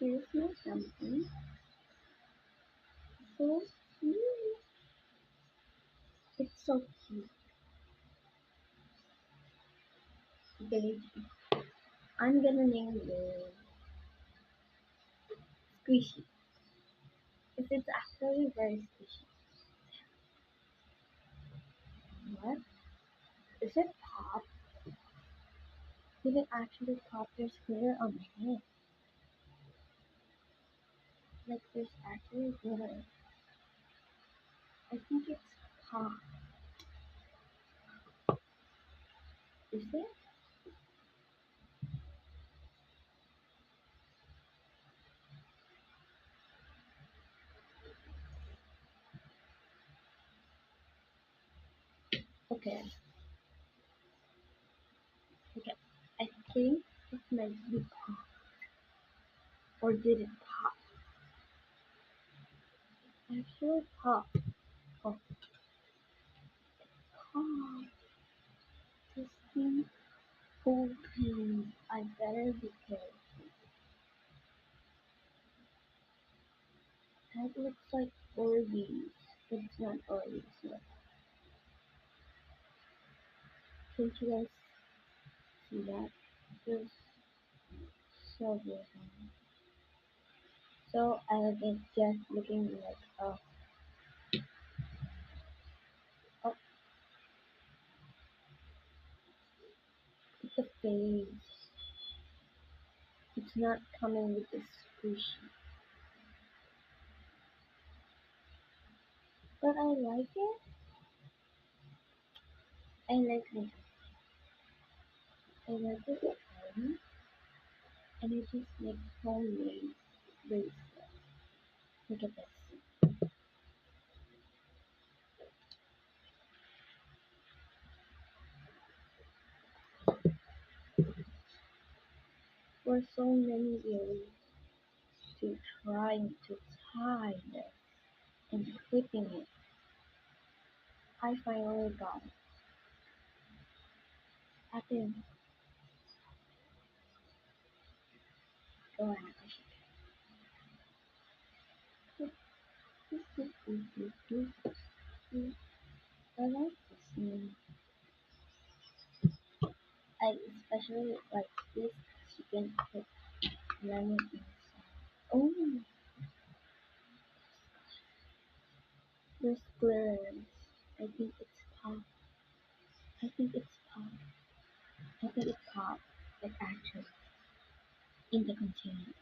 Here's my something. So cute. It's so cute. Baby. I'm gonna name it Squishy. Because it's actually very squishy. What? Is it pop? You can actually pop your glitter on my hand. Like there's actually glitter. I think it's pop. Is it? Okay. Okay. I think it might be pop. Or did it pop? Actually pop. Oh, pop. This thing opens. I better be careful. That looks like Orbeez. It's not Orbeez yet. Can't you guys see that? There's silver. So it's just looking like oh, it's a face. It's not coming with the squishy. But I like it. I like it. I like it fun. And it just makes homemade bracelet. Look at this. For so many years to trying to tie this and clipping it, I finally got it. I think go ahead. I like this one. I especially like this chicken put lemon inside. Oh, there's glitters. I think it's pop. I think it's pop. I think it's pop. Like actually in the container.